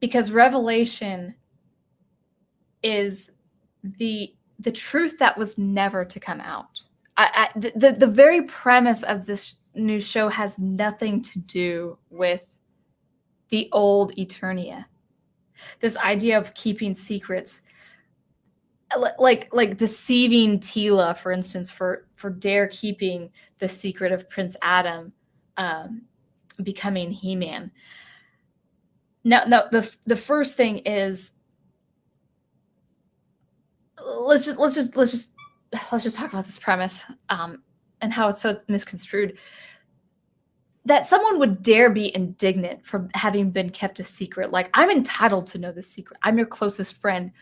Because revelation is the truth that was never to come out. The very premise of this new show has nothing to do with the old Eternia. This idea of keeping secrets, like deceiving Tila, for instance, for Dare keeping the secret of Prince Adam becoming He-Man. No, the first thing is, let's just talk about this premise and how it's so misconstrued. That someone would dare be indignant for having been kept a secret. Like, I'm entitled to know this secret. I'm your closest friend.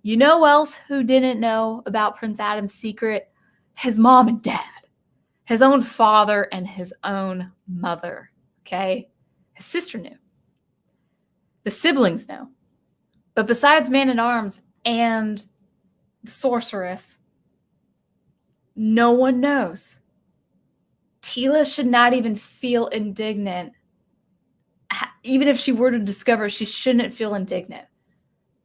You know else who didn't know about Prince Adam's secret? His mom and dad. His own father and his own mother. Okay? His sister knew. The siblings know. But besides Man-at-Arms and the sorceress, no one knows. Tila should not even feel indignant. Even if she were to discover, she shouldn't feel indignant,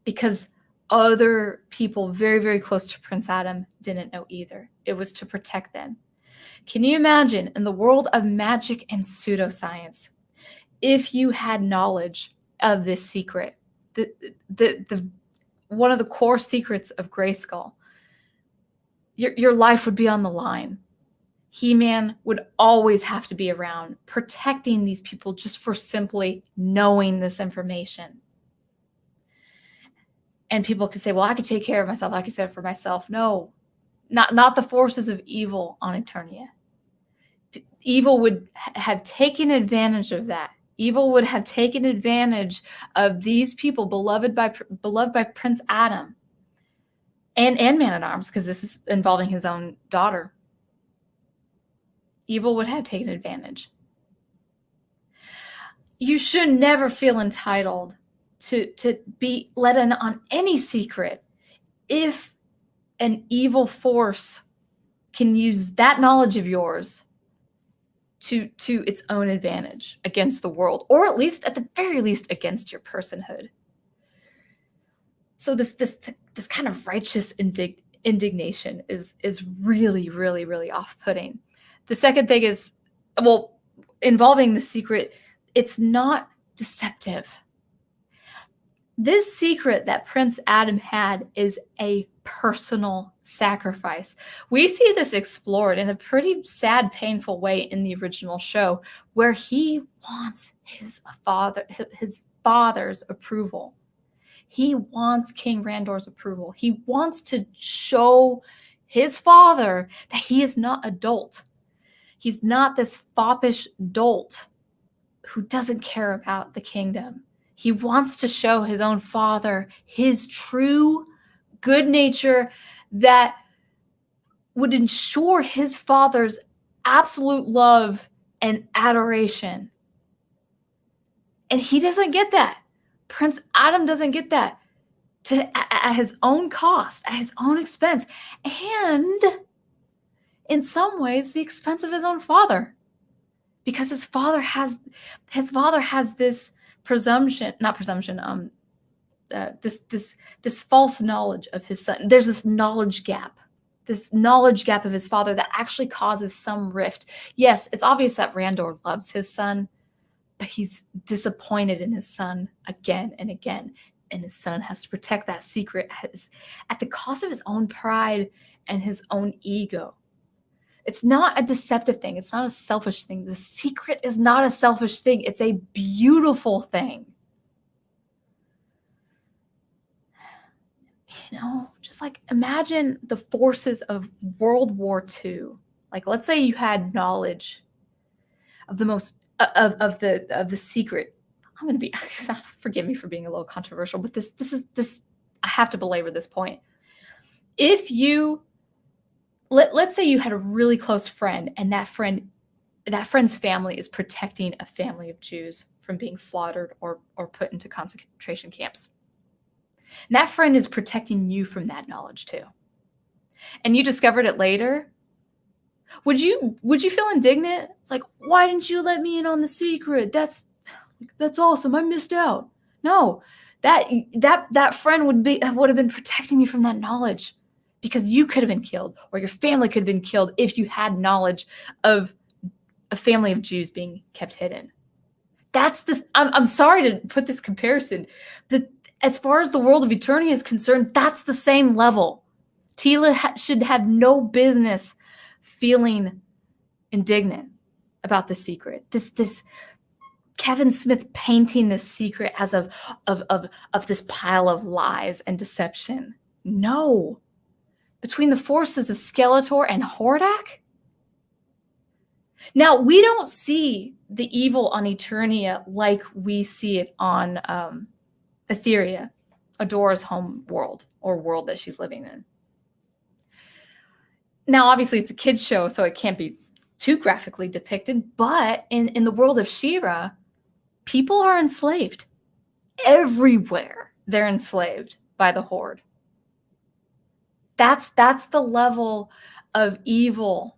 because other people very, very close to Prince Adam didn't know either. It was to protect them. Can you imagine, in the world of magic and pseudoscience, if you had knowledge of this secret, the one of the core secrets of Grayskull, your life would be on the line. He-Man would always have to be around, protecting these people just for simply knowing this information. And people could say, well, I could take care of myself. I could fend for myself. No, not the forces of evil on Eternia. Evil would have taken advantage of that. Evil would have taken advantage of these people beloved by Prince Adam and Man-at-Arms, because this is involving his own daughter. Evil would have taken advantage. You should never feel entitled to be let in on any secret if an evil force can use that knowledge of yours to its own advantage against the world, or at least, at the very least, against your personhood. So this kind of righteous indignation is really, really, really off-putting. The second thing is, well, involving the secret, it's not deceptive. This secret that Prince Adam had is a personal sacrifice. We see this explored in a pretty sad, painful way in the original show, where he wants his father's approval. He wants King Randor's approval. He wants to show his father that he is not a dolt. He's not this foppish dolt who doesn't care about the kingdom. He wants to show his own father his true good nature that would ensure his father's absolute love and adoration. And he doesn't get that. Prince Adam doesn't get that at his own cost, at his own expense, and in some ways the expense of his own father, because his father has this this false knowledge of his son. There's this knowledge gap of his father that actually causes some rift. Yes, it's obvious that Randor loves his son, but he's disappointed in his son again and again. And his son has to protect that secret at the cost of his own pride and his own ego. It's not a deceptive thing. It's not a selfish thing. The secret is not a selfish thing. It's a beautiful thing. You know, just like imagine the forces of World War II. Like, let's say you had knowledge of the most of the secret. I'm going to be, forgive me for being a little controversial, but this I have to belabor this point. If you let's say you had a really close friend, and that friend's family is protecting a family of Jews from being slaughtered or put into concentration camps. And that friend is protecting you from that knowledge too. And you discovered it later. Would you feel indignant? It's like, why didn't you let me in on the secret? That's awesome. I missed out. No, that friend would have been protecting you from that knowledge, because you could have been killed, or your family could have been killed if you had knowledge of a family of Jews being kept hidden. That's this. I'm sorry to put this comparison. As far as the world of eternity is concerned, that's the same level. Tila should have no business feeling indignant about the secret. This Kevin Smith painting this secret as of this pile of lies and deception. No. Between the forces of Skeletor and Hordak? Now, we don't see the evil on Eternia like we see it on Etheria, Adora's home world, or world that she's living in. Now, obviously, it's a kid's show, so it can't be too graphically depicted, but in the world of She-Ra, people are enslaved. Everywhere they're enslaved by the Horde. That's the level of evil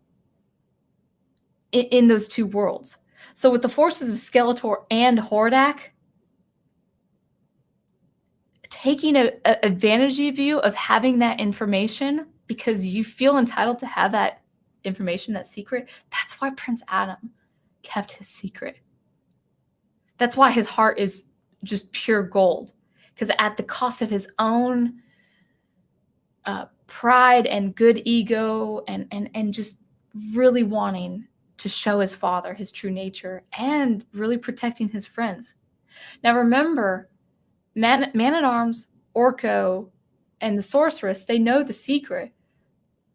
in those two worlds. So with the forces of Skeletor and Hordak, taking an advantage of you of having that information because you feel entitled to have that information, that secret, that's why Prince Adam kept his secret. That's why his heart is just pure gold, because at the cost of his own pride and good ego and just really wanting to show his father his true nature and really protecting his friends. Now remember, Man-at-Arms, Orko, and the Sorceress, they know the secret,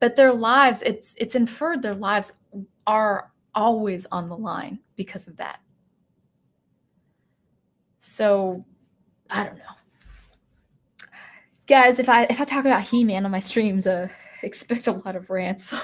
but their lives, it's inferred their lives are always on the line because of that. So, I don't know. Guys, if I talk about He-Man on my streams, expect a lot of rants.